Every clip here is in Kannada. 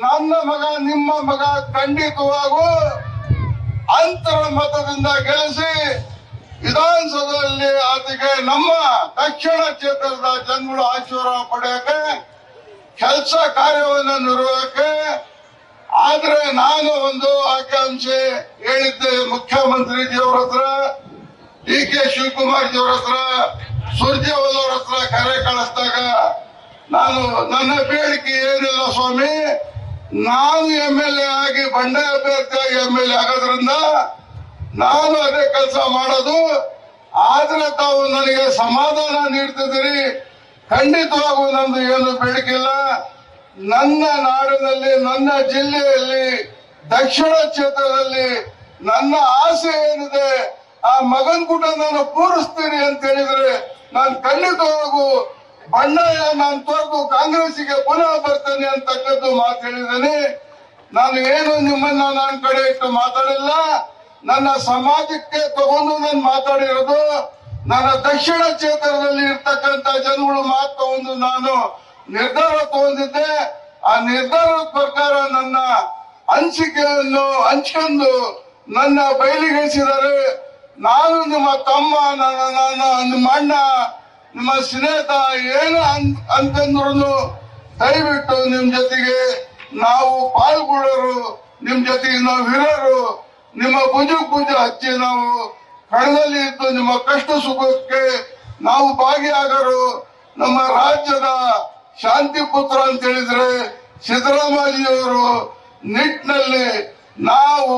ನನ್ನ ಮಗ ನಿಮ್ಮ ಮಗ ಖಂಡಿತವಾಗೂ ಅಂತರ ಮತದಿಂದ ಗೆಲ್ಲಿಸಿ ವಿಧಾನಸಭೆಯಲ್ಲಿ ಆತಗೆ ನಮ್ಮ ದಕ್ಷಿಣ ಕ್ಷೇತ್ರದ ಜನಗಳು ಆಶೀರ್ವಾದ ಪಡೆಯಕ್ಕೆ ಕೆಲಸ ಕಾರ್ಯವನ್ನು ನಿರ್ವಹಕ್ಕೆ. ಆದ್ರೆ ನಾನು ಒಂದು ಆಕಾಂಕ್ಷೆ ಹೇಳಿದ್ದೆ ಮುಖ್ಯಮಂತ್ರಿಜಿಯವರ ಹತ್ರ, ಡಿ ಕೆ ಶಿವಕುಮಾರ್ ಜಿಯವರ ಹತ್ರ, ಸುರ್ಜೇವಾಲ ಅವರ ಹತ್ರ ಕರೆ ಕಳಿಸಿದಾಗ ನಾನು ನನ್ನ ಬೇಡಿಕೆ ಏನಿಲ್ಲ ಸ್ವಾಮಿ, ನಾನು MLA ಆಗಿ ಬಂಡಾಯ ಅಭ್ಯರ್ಥಿಯಾಗಿ MLA ಆಗೋದ್ರಿಂದ ನಾನು ಅದೇ ಕೆಲಸ ಮಾಡೋದು. ಆದ್ರೆ ತಾವು ನನಗೆ ಸಮಾಧಾನ ನೀಡ್ತಿದ್ದೀರಿ, ಖಂಡಿತವಾಗೂ ನಂದು ಏನು ಬೇಡಿಕೆಯಿಲ್ಲ. ನನ್ನ ನಾಡಿನಲ್ಲಿ, ನನ್ನ ಜಿಲ್ಲೆಯಲ್ಲಿ, ದಕ್ಷಿಣ ಕ್ಷೇತ್ರದಲ್ಲಿ ನನ್ನ ಆಸೆ ಏನಿದೆ ಆ ಮಗನ್ ಕೂಡ ನಾನು ಪೂರೈಸ್ತೀನಿ ಅಂತ ಹೇಳಿದ್ರೆ ನಾನು ಖಂಡಿತವಾಗೂ ಬಂಡಾಯ ನಾನು ತೊರೆದು ಕಾಂಗ್ರೆಸ್ಸಿಗೆ ಪುನಃ ಬರ್ತೇನೆ ಅಂತಕ್ಕದ್ದು ಮಾತು ಹೇಳಿದ್ದೇನೆ. ನಾನು ಏನು ನಿಮ್ಮನ್ನ ನನ್ನ ಕಡೆ ಇಟ್ಟು ಮಾತಾಡಿಲ್ಲ, ನನ್ನ ಸಮಾಜಕ್ಕೆ ತಗೊಂಡು ನಾನು ಮಾತಾಡಿರೋದು. ನನ್ನ ದಕ್ಷಿಣ ಕ್ಷೇತ್ರದಲ್ಲಿ ಇರ್ತಕ್ಕಂಥ ಜನಗಳು ಮಾತು ತಗೊಂಡು ನಾನು ನಿರ್ಧಾರ ತಗೊಂಡಿದ್ದೆ. ಆ ನಿರ್ಧಾರದ ಪ್ರಕಾರ ನನ್ನ ಅನಿಸಿಕೆಯನ್ನು ಹಂಚ್ಕೊಂಡು ನನ್ನ ಬಯಲಿಗಿಳಿಸಿದ್ದಾರೆ. ನಾನು ನಿಮ್ಮ ತಮ್ಮ, ನಿಮ್ಮ ಅಣ್ಣ, ನಿಮ್ಮ ಸ್ನೇಹಿತ ಏನು ಅಂತಂದ್ರು ದಯವಿಟ್ಟು ನಿಮ್ ಜೊತೆಗೆ ನಾವು ಪಾಲ್ಗೊಳ್ಳೋರು, ನಿಮ್ ಜೊತೆಗೆ ನಾವು ಇರೋರು, ನಿಮ್ಮ ಭುಜ ಹಚ್ಚಿ ನಾವು ಕಣದಲ್ಲಿ ಇದ್ದು ನಿಮ್ಮ ಕಷ್ಟ ಸುಖಕ್ಕೆ ನಾವು ಭಾಗಿಯಾಗರು. ನಮ್ಮ ರಾಜ್ಯದ ಶಾಂತಿ ಪುತ್ರ ಅಂತ ಹೇಳಿದ್ರೆ ಸಿದ್ದರಾಮಯ್ಯವರು ನಿಟ್ಟಿನಲ್ಲಿ ನಾವು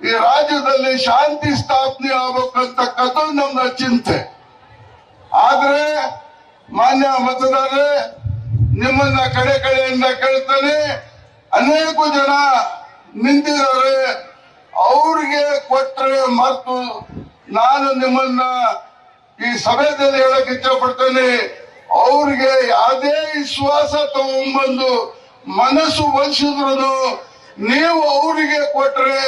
ಈ ರಾಜ್ಯದಲ್ಲಿ ಶಾಂತಿ ಸ್ಥಾಪನೆ ಆಗ್ಬೇಕಂತಕ್ಕದ್ದು ನಮ್ಮ ಚಿಂತೆ. ಆದ್ರೆ ಮಾನ್ಯ ಮತದಾರರೇ, ನಿಮ್ಮನ್ನ ಕಡೆಯಿಂದ ಕೇಳ್ತಾನೆ, ಅನೇಕ ಜನ ನಿಂತಿದ್ದಾರೆ, ಅವ್ರಿಗೆ ಕೊಟ್ರೆ ಮರ್ತು ನಾನು ನಿಮ್ಮನ್ನ ಈ ಸಭೆಯಲ್ಲಿ ಹೇಳಕ್ ಇಚ್ಛಪಡ್ತೇನೆ. ಅವ್ರಿಗೆ ಯಾವುದೇ ವಿಶ್ವಾಸ ತಗೊಂಡ್ಬಂದು ಮನಸ್ಸು ಒಲಿಸಿದ್ರು ನೀವು ಅವರಿಗೆ ಕೊಟ್ರೆ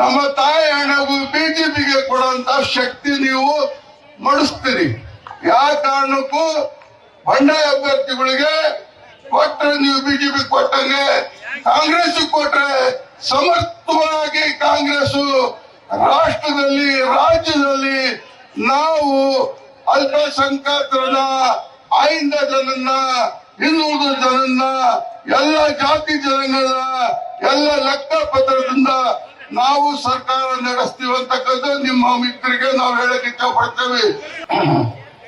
ನಮ್ಮ ತಾಯಿ ಹಣಗೂ ಬಿಜೆಪಿಗೆ ಕೊಡುವಂತ ಶಕ್ತಿ ನೀವು ಮಾಡಿಸ್ತೀರಿ. ಯಾವ ಕಾರಣಕ್ಕೂ ಬಂಡಾಯ ಅಭ್ಯರ್ಥಿಗಳಿಗೆ ಕೊಟ್ರೆ ನೀವು ಬಿಜೆಪಿ ಕೊಟ್ಟಂಗೆ ಕಾಂಗ್ರೆಸ್ ಕೊಟ್ರೆ ಸಮರ್ಥವಾಗಿ ಕಾಂಗ್ರೆಸ್ ರಾಷ್ಟ್ರದಲ್ಲಿ, ರಾಜ್ಯದಲ್ಲಿ ನಾವು ಅಲ್ಪಸಂಖ್ಯಾತರನ್ನ, ಆಯ್ದ ಜನನ್ನ, ಹಿಂದುಳಿದ ಜನನ್ನ, ಎಲ್ಲ ಜಾತಿ ಜನಾಂಗದ ಎಲ್ಲ ಲೆಕ್ಕಪತ್ರದಿಂದ ನಾವು ಸರ್ಕಾರ ನಡೆಸ್ತೀವಿ ಅಂತಕ್ಕದ್ದು ನಿಮ್ಮ ಮಿತ್ರರಿಗೆ ನಾವು ಹೇಳಕ್ ಇಷ್ಟಪಡ್ತೇವೆ.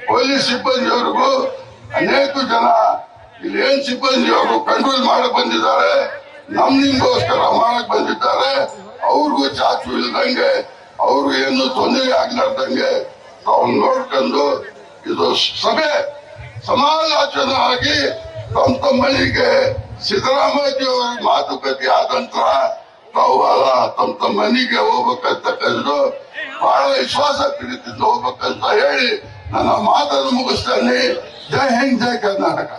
ಪೊಲೀಸ್ ಸಿಬ್ಬಂದಿಯವರಿಗೂ ಅನೇಕ ಜನ ಇಲ್ಲಿ ಏನ್ ಸಿಬ್ಬಂದಿಯವರು ಕಂಟ್ರೋಲ್ ಮಾಡಕ್ ಬಂದಿದ್ದಾರೆ, ನಿಮ್ಗೋಸ್ಕರ ಮಾಡಕ್ ಬಂದಿದ್ದಾರೆ. ಅವ್ರಿಗೂ ಚಾಚು ಇಲ್ದಂಗೆ, ಅವ್ರಿಗೂ ಏನು ತೊಂದರೆ ಆಗ್ಲಾರ್ದಂಗೆ ತಾವು ನೋಡ್ಕೊಂಡು ಇದು ಸಭೆ ಸಮಾಲೋಚನೆ ಆಗಿ ತಮ್ಮ ಮನೆಗೆ ಸಿದ್ದರಾಮಯ್ಯ ಮಾತುಕತೆ ಆದ ನಂತರ ತಾವು ತಮ್ಮ ಮನೆಗೆ ಹೋಗ್ಬೇಕಂತಕ್ಕಂದು ಬಹಳ ವಿಶ್ವಾಸ ಪ್ರೀತಿಯಿಂದ ಹೋಗ್ಬೇಕಂತ ಹೇಳಿ ನನ್ನ ಮಾತನ್ನು ಮುಗಿಸ್ತೇನೆ. ಜೈ ಹಿಂದ್, ಜೈ ಕರ್ನಾಟಕ.